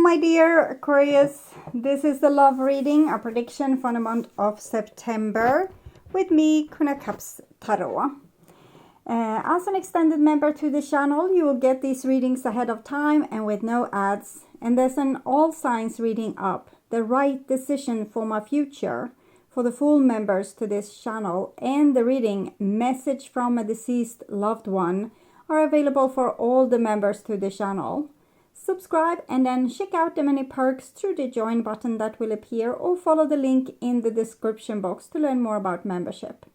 my dear Aquarius, this is the love reading, a prediction for the month of September with me, Queen of Cups Tarot. As an extended member to the channel, you will get these readings ahead of time and with no ads. And there's an all signs reading up, the right decision for my future, for the full members to this channel, and the reading message from a deceased loved one are available for all the members to the channel. Subscribe and then check out the many perks through the join button that will appear, or follow the link in the description box to learn more about membership.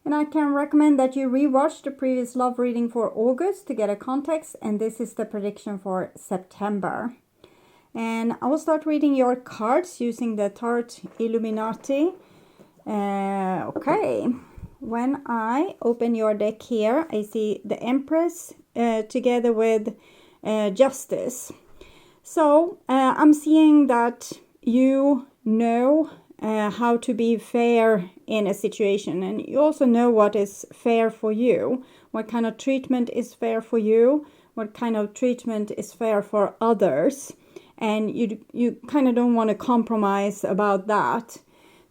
And I can recommend that you rewatch the previous love reading for August to get a context, and this is the prediction for September. And I will start reading your cards using the Tarot Illuminati. Okay, when I open your deck here, I see the Empress together with Justice. So I'm seeing that you know how to be fair in a situation, and you also know what is fair for you, what kind of treatment is fair for you, what kind of treatment is fair for others, and you kind of don't want to compromise about that.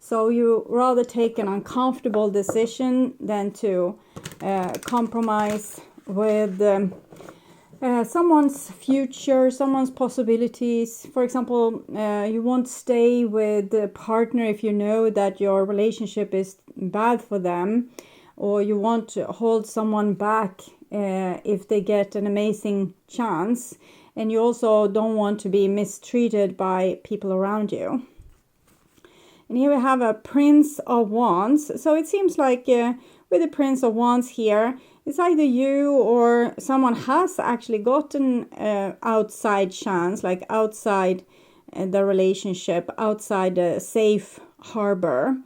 So you rather take an uncomfortable decision than to compromise with someone's future, someone's possibilities. For example, you won't stay with the partner if you know that your relationship is bad for them, or you want to hold someone back if they get an amazing chance, and you also don't want to be mistreated by people around you. And here we have a Prince of Wands. So it seems like with the Prince of Wands here, it's either you or someone has actually gotten outside chance, like outside the relationship, outside the safe harbor.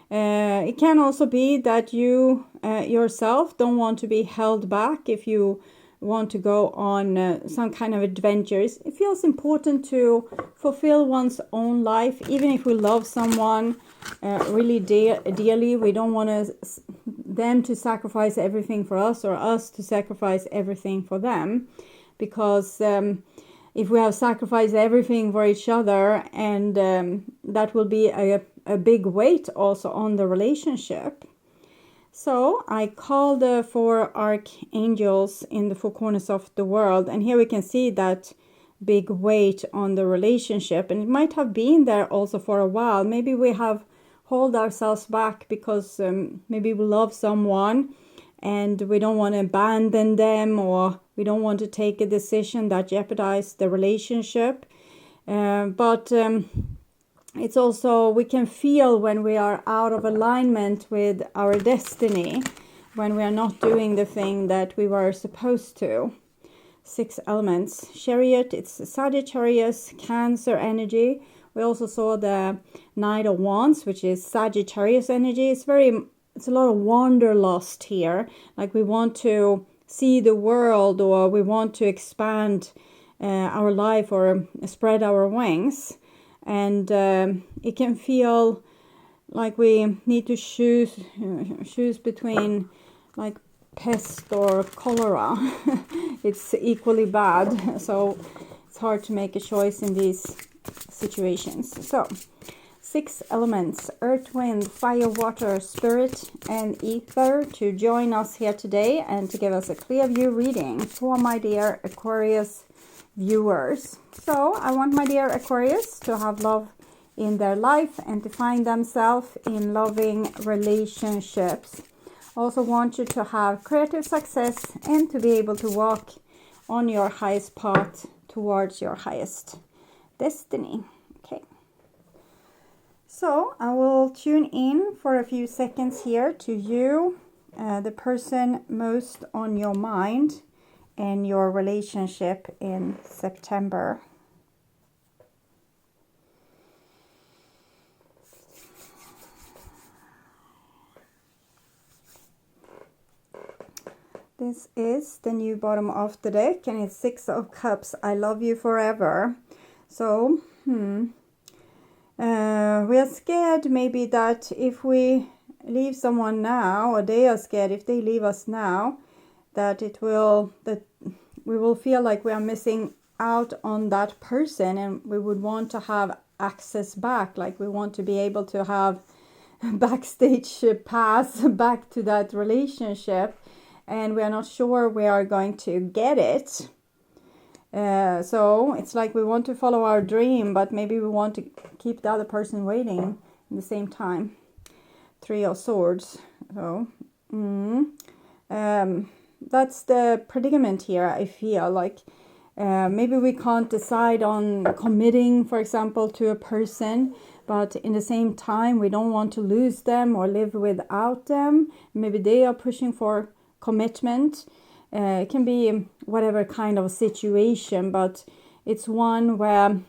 It can also be that you yourself don't want to be held back if you want to go on some kind of adventures. It feels important to fulfill one's own life, even if we love someone really dearly. We don't want them to sacrifice everything for us, or us to sacrifice everything for them, because if we have sacrificed everything for each other, and that will be a big weight also on the relationship. So I call the 4 archangels in the 4 corners of the world, and here we can see that big weight on the relationship, and it might have been there also for a while. Maybe we have hold ourselves back because maybe we love someone and we don't want to abandon them, or we don't want to take a decision that jeopardizes the relationship. But it's also, we can feel when we are out of alignment with our destiny, when we are not doing the thing that we were supposed to. 6 elements. Chariot, it's Sagittarius, Cancer energy. We also saw the Knight of Wands, which is Sagittarius energy. It's a lot of wanderlust here. Like we want to see the world, or we want to expand our life, or spread our wings. And it can feel like we need to choose between like pest or cholera. It's equally bad, so it's hard to make a choice in these situations. So 6 elements: earth, wind, fire, water, spirit, and ether, to join us here today and to give us a clear view reading for my dear Aquarius viewers. So I want my dear Aquarius to have love in their life and to find themselves in loving relationships. Also want you to have creative success and to be able to walk on your highest path towards your highest destiny. Okay, so I will tune in for a few seconds here to you, the person most on your mind and your relationship in September. This is the new bottom of the deck, and it's 6 of Cups. I love you forever. So we are scared maybe that if we leave someone now, or they are scared if they leave us now, that we will feel like we are missing out on that person, and we would want to have access back, like we want to be able to have backstage pass back to that relationship, and we are not sure we are going to get it. So it's like we want to follow our dream, but maybe we want to keep the other person waiting at the same time. 3 of Swords. So that's the predicament here. I feel like maybe we can't decide on committing, for example, to a person, but in the same time we don't want to lose them or live without them. Maybe they are pushing for commitment. It can be whatever kind of situation, but it's one where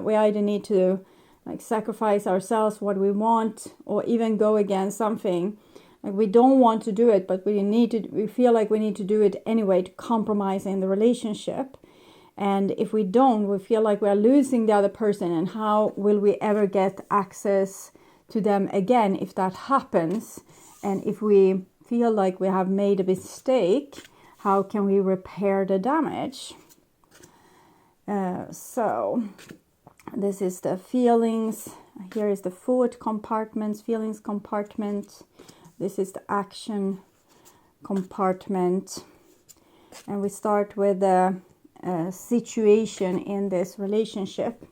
we either need to like sacrifice ourselves, what we want, or even go against something. Like we don't want to do it, but we feel like we need to do it anyway to compromise in the relationship. And if we don't, we feel like we are losing the other person, and how will we ever get access to them again if that happens? And if we feel like we have made a mistake, how can we repair the damage? So this is the feelings. Here is the thought compartments, feelings compartment. This is the action compartment. And we start with the situation in this relationship.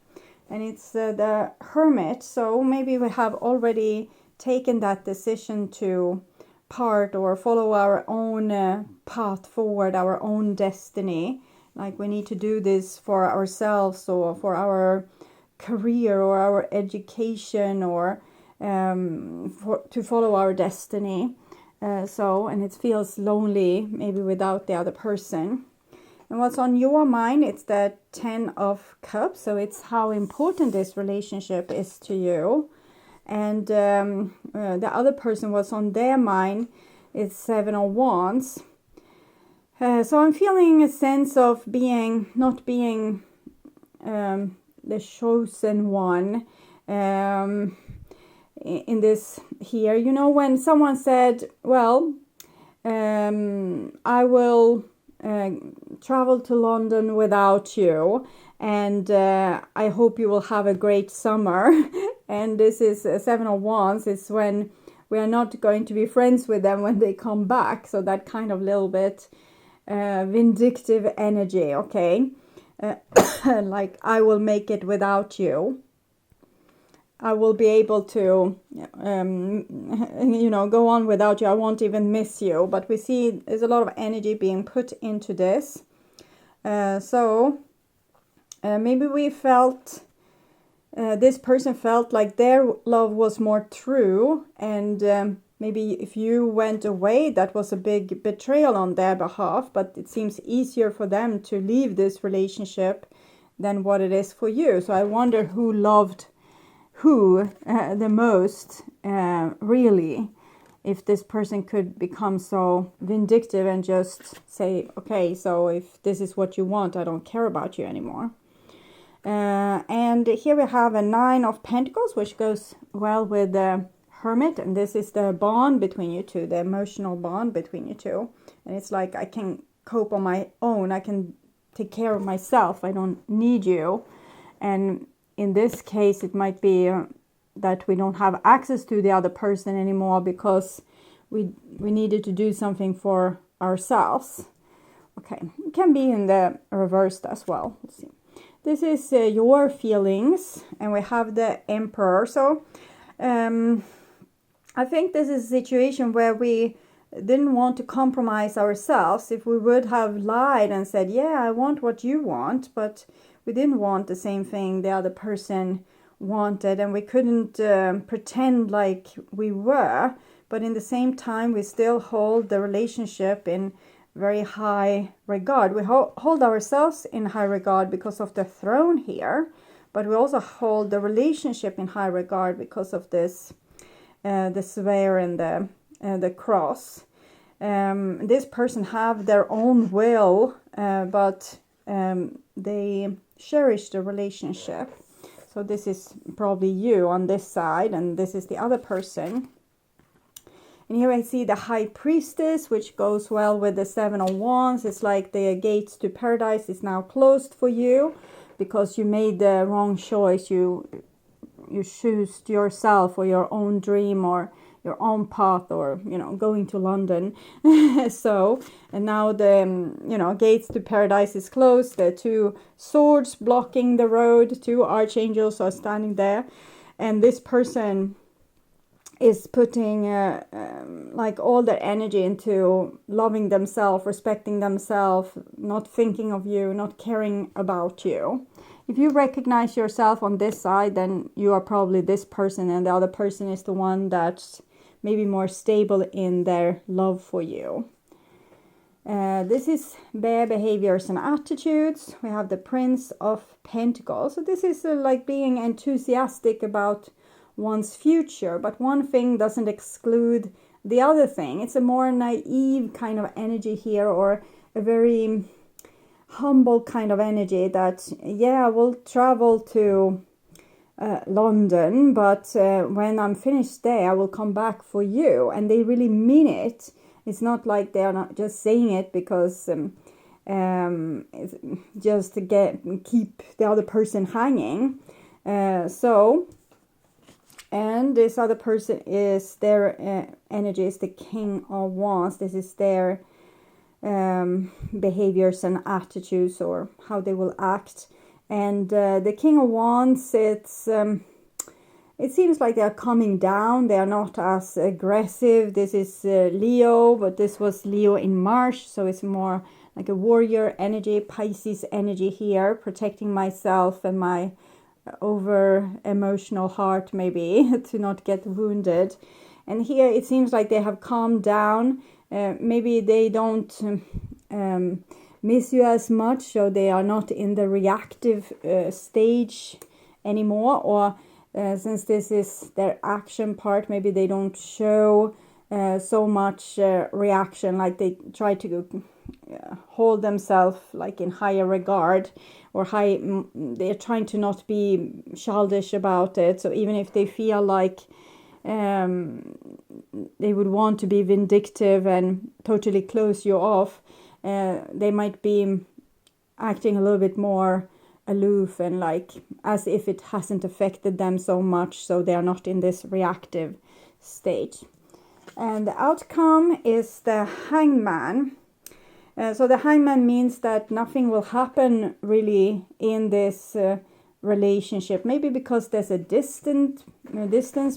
And it's the Hermit. So maybe we have already taken that decision to part or follow our own path forward, our own destiny. Like we need to do this for ourselves or for our career or our education, or to follow our destiny. And it feels lonely maybe without the other person. And what's on your mind, it's the 10 of Cups. So it's how important this relationship is to you. And the other person, what's on their mind, is 7 of Wands. So I'm feeling a sense of not being the chosen one in this here. You know, when someone said, well, I will travel to London without you, and I hope you will have a great summer. And this is 7 of Wands. It's when we are not going to be friends with them when they come back. So that kind of little bit vindictive energy, okay? Like, I will make it without you. I will be able to, go on without you. I won't even miss you. But we see there's a lot of energy being put into this. So maybe we felt, this person felt like their love was more true. And maybe if you went away, that was a big betrayal on their behalf. But it seems easier for them to leave this relationship than what it is for you. So I wonder who loved who the most, really, if this person could become so vindictive and just say, okay, so if this is what you want, I don't care about you anymore. And here we have a 9 of Pentacles, which goes well with the Hermit, and this is the bond between you two, the emotional bond between you two. And it's like, I can cope on my own, I can take care of myself, I don't need you. And in this case, it might be that we don't have access to the other person anymore because we needed to do something for ourselves. Okay, it can be in the reversed as well. Let's see. This is your feelings, and we have the Emperor. So I think this is a situation where we didn't want to compromise ourselves. If we would have lied and said, yeah, I want what you want, but we didn't want the same thing the other person wanted, and we couldn't pretend like we were, but in the same time we still hold the relationship in very high regard. We hold ourselves in high regard because of the throne here, but we also hold the relationship in high regard because of this, the sphere and the cross. This person have their own will, but they cherish the relationship. So this is probably you on this side, and this is the other person. And here I see the High Priestess, which goes well with the Seven of Wands. It's like the gates to paradise is now closed for you because you made the wrong choice. You choose yourself or your own dream or your own path, or, you know, going to London. So, and now the, you know, gates to paradise is closed. The two swords blocking the road, two archangels are standing there. And this person is putting like all their energy into loving themselves, respecting themselves, not thinking of you, not caring about you. If you recognize yourself on this side, then you are probably this person, and the other person is the one that's maybe more stable in their love for you. This is their behaviors and attitudes. We have the Prince of Pentacles. So this is like being enthusiastic about one's future, but one thing doesn't exclude the other thing. It's a more naive kind of energy here, or a very humble kind of energy that, yeah, I will travel to London, but when I'm finished there, I will come back for you. And they really mean it. It's not like they are not just saying it because just to keep the other person hanging. And this other person is their energy is the King of Wands. This is their behaviors and attitudes, or how they will act. And the King of Wands, it seems like they are coming down. They are not as aggressive. This is Leo, but this was Leo in March, so it's more like a warrior energy, Pisces energy here, protecting myself and my over emotional heart, maybe, to not get wounded. And here it seems like they have calmed down. Maybe they don't miss you as much, so they are not in the reactive stage anymore. Or since this is their action part, maybe they don't show so much reaction, like they try to hold themselves like in higher regard, or they're trying to not be childish about it. So even if they feel like they would want to be vindictive and totally close you off, they might be acting a little bit more aloof and like as if it hasn't affected them so much, so they are not in this reactive stage. And the outcome is the Hangman. So the Hangman means that nothing will happen really in this relationship. Maybe because there's a distance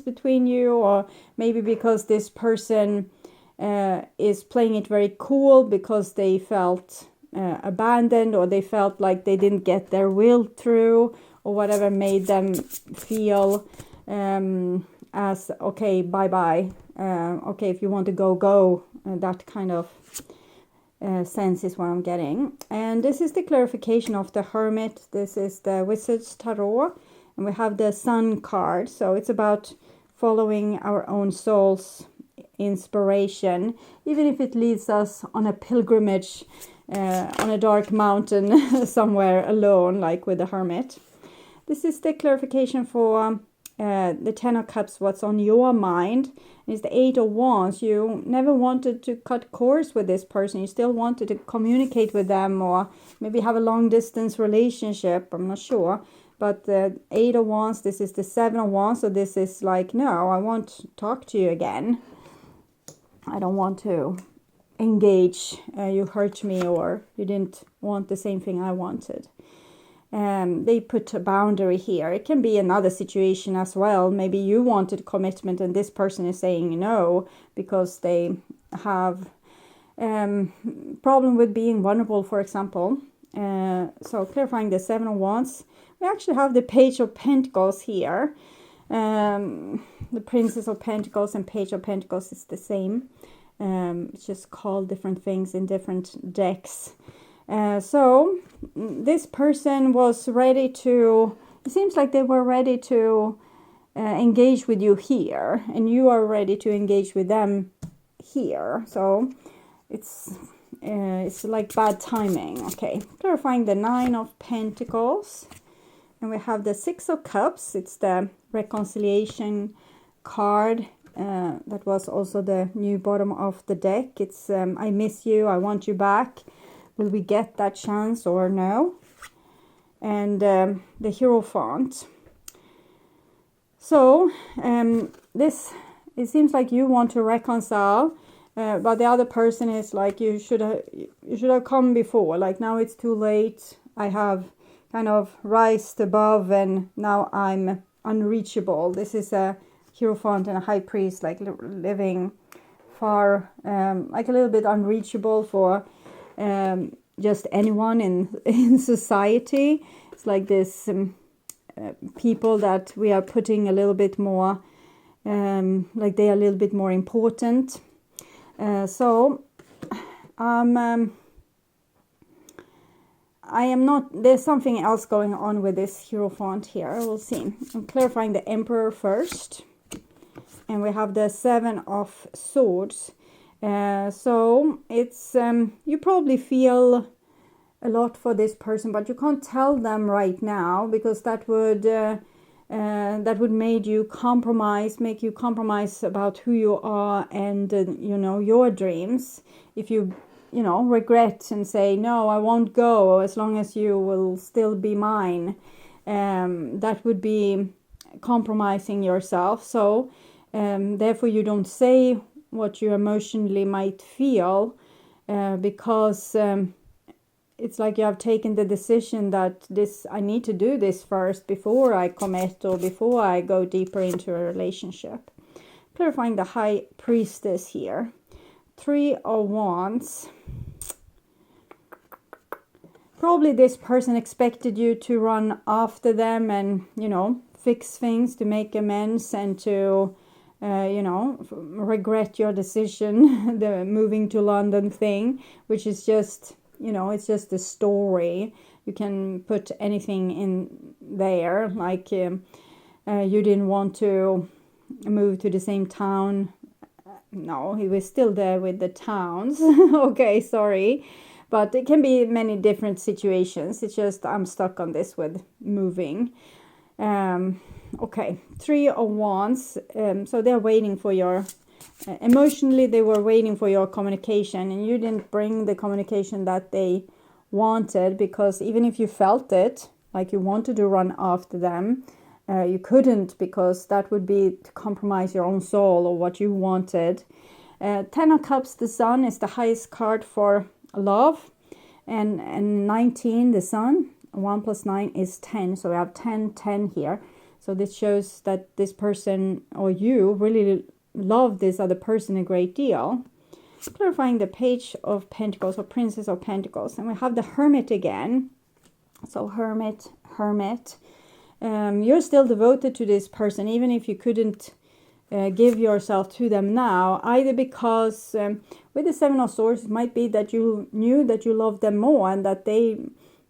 between you, or maybe because this person is playing it very cool because they felt abandoned, or they felt like they didn't get their will through, or whatever made them feel as okay, bye-bye, okay, if you want to go, that kind of sense is what I'm getting. And this is the clarification of the Hermit. This is the Wizard's Tarot, and we have the Sun card. So it's about following our own soul's inspiration, even if it leads us on a pilgrimage on a dark mountain somewhere alone, like with the Hermit. This is the clarification for the Ten of Cups, what's on your mind. It's the Eight of Wands. You never wanted to cut cords with this person. You still wanted to communicate with them, or maybe have a long distance relationship. I'm not sure. But the Eight of Wands, this is the Seven of Wands. So this is like, no, I want to talk to you again. I don't want to engage. You hurt me, or you didn't want the same thing I wanted. They put a boundary here. It can be another situation as well. Maybe you wanted commitment and this person is saying no because they have problem with being vulnerable, for example. So clarifying the Seven of Wands. We actually have the Page of Pentacles here. The Princess of Pentacles and Page of Pentacles is the same. It's just called different things in different decks. So this person was ready to, it seems like they were ready to engage with you here, and you are ready to engage with them here. So it's like bad timing. Okay, clarifying the Nine of Pentacles, and we have the Six of Cups. It's the reconciliation card. that was also the new bottom of the deck. It's I miss you, I want you back. Will we get that chance or no? And the Hierophant. So this, it seems like you want to reconcile, but the other person is like, you should have come before. Like, now it's too late. I have kind of rised above, and now I'm unreachable. This is a Hierophant and a High Priest, like living far, like a little bit unreachable for just anyone in society. It's like this people that we are putting a little bit more, like they are a little bit more important. So I am not, there's something else going on with this Hierophant here. We'll see. I'm clarifying the Emperor first. And we have the Seven of Swords. So it's, you probably feel a lot for this person, but you can't tell them right now, because that would make you compromise about who you are and you know, your dreams. If you know, regret and say, no, I won't go as long as you will still be mine, that would be compromising yourself. So therefore you don't say what you emotionally might feel, because it's like you have taken the decision that I need to do this first before I commit or before I go deeper into a relationship. Clarifying the High Priestess here. 3 of Wands. Probably this person expected you to run after them and, you know, fix things to make amends and to, you know, regret your decision, the moving to London thing, which is just, you know, it's just a story. You can put anything in there, like you didn't want to move to the same town. No, he was still there with the towns. Okay, sorry. But it can be many different situations. It's just I'm stuck on this with moving. Okay, 3 of Wands. So they're waiting for your... emotionally, they were waiting for your communication, and you didn't bring the communication that they wanted, because even if you felt it, like you wanted to run after them, you couldn't, because that would be to compromise your own soul or what you wanted. 10 of Cups, the Sun, is the highest card for love, and 19, the Sun. 1 plus 9 is 10, so we have 10 here. So this shows that this person or you really love this other person a great deal. Clarifying the Page of Pentacles or Princess of Pentacles, and we have the Hermit again. So Hermit. You're still devoted to this person, even if you couldn't give yourself to them now, either because with the Seven of Swords, it might be that you knew that you loved them more and that they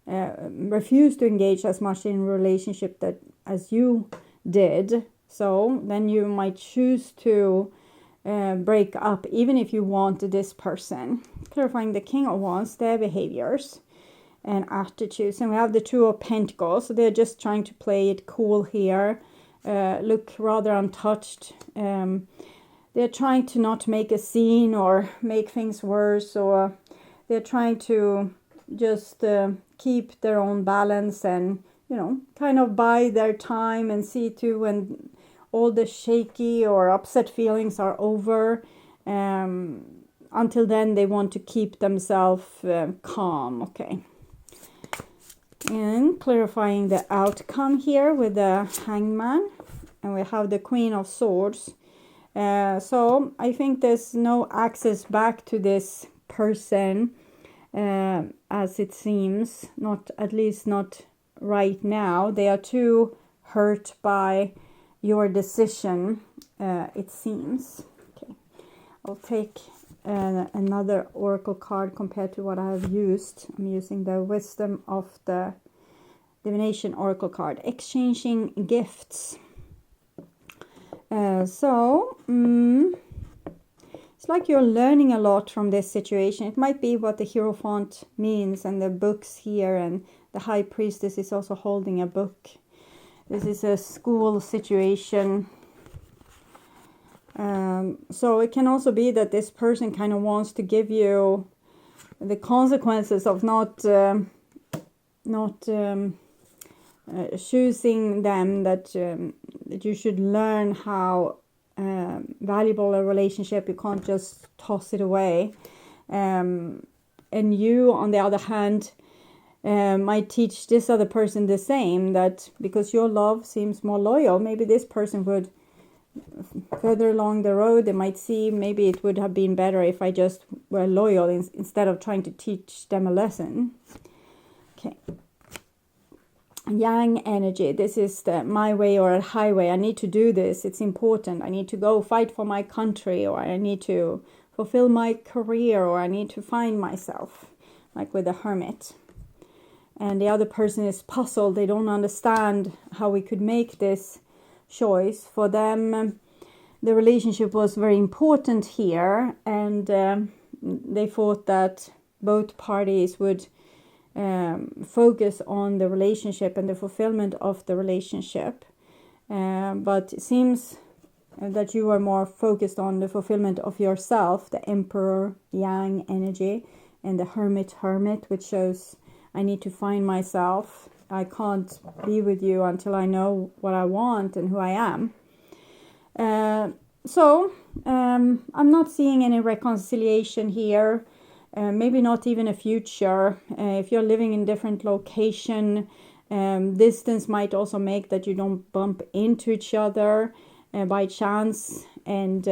refused to engage as much in a relationship as you did. So then you might choose to break up, even if you want this person. Clarifying the King of Wands, their behaviors and attitudes. And we have the Two of Pentacles. So they're just trying to play it cool here. Look rather untouched. They're trying to not make a scene or make things worse, or they're trying to just keep their own balance and, you know, kind of bide their time and see to when all the shaky or upset feelings are over. Until then, they want to keep themselves calm. Okay. And clarifying the outcome here with the Hangman. And we have the Queen of Swords. So I think there's no access back to this person, as it seems. Not, at least not right now. They are too hurt by your decision, it seems. Okay, I'll take another oracle card compared to what I have used. I'm using the Wisdom of the Divination oracle card. Exchanging gifts. It's like you're learning a lot from this situation. It might be what the Hierophant means, and the books here, and the High Priestess is also holding a book. This is a school situation. So it can also be that this person kind of wants to give you the consequences of not choosing them, that you should learn how valuable a relationship, you can't just toss it away. And you, on the other hand, might teach this other person the same, that because your love seems more loyal, maybe this person would, further along the road, they might see maybe it would have been better if I just were loyal instead of trying to teach them a lesson. Okay. Yang energy. This is my way or a highway. I need to do this. It's important. I need to go fight for my country, or I need to fulfill my career, or I need to find myself, like with the Hermit. And the other person is puzzled. They don't understand how we could make this choice. For them, the relationship was very important here, and they thought that both parties would focus on the relationship and the fulfillment of the relationship. But it seems that you are more focused on the fulfillment of yourself, the Emperor Yang energy, and the Hermit, which shows I need to find myself. I can't be with you until I know what I want and who I am. So I'm not seeing any reconciliation here. Maybe not even a future. If you're living in different location, distance might also make that you don't bump into each other by chance, and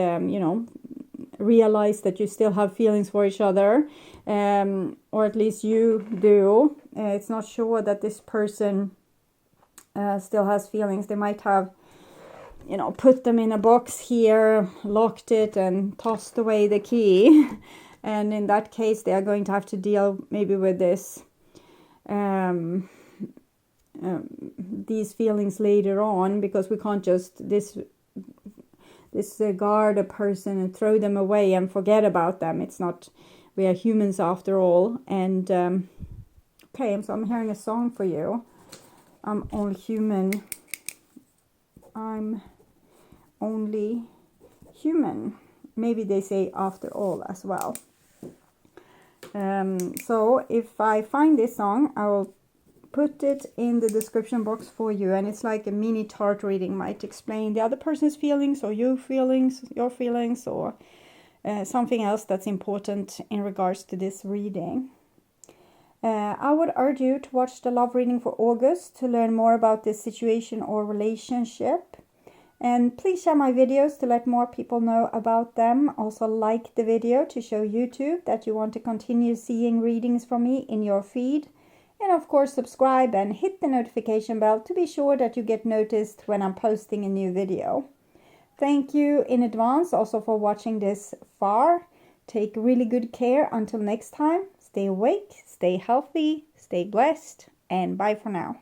realize that you still have feelings for each other, or at least you do. It's not sure that this person still has feelings. They might have, put them in a box here, locked it, and tossed away the key. And in that case, they are going to have to deal maybe with this, these feelings later on, because we can't just disregard a person and throw them away and forget about them. It's not, we are humans after all. And okay, so I'm hearing a song for you. I'm only human. I'm only human. Maybe they say after all as well. So if I find this song, I will put it in the description box for you, and it's like a mini tarot reading. Might explain the other person's feelings, or your feelings, or something else that's important in regards to this reading. I would urge you to watch the love reading for August to learn more about this situation or relationship. And please share my videos to let more people know about them. Also like the video to show YouTube that you want to continue seeing readings from me in your feed. And of course subscribe and hit the notification bell to be sure that you get noticed when I'm posting a new video. Thank you in advance also for watching this far. Take really good care until next time. Stay awake, stay healthy, stay blessed, and bye for now.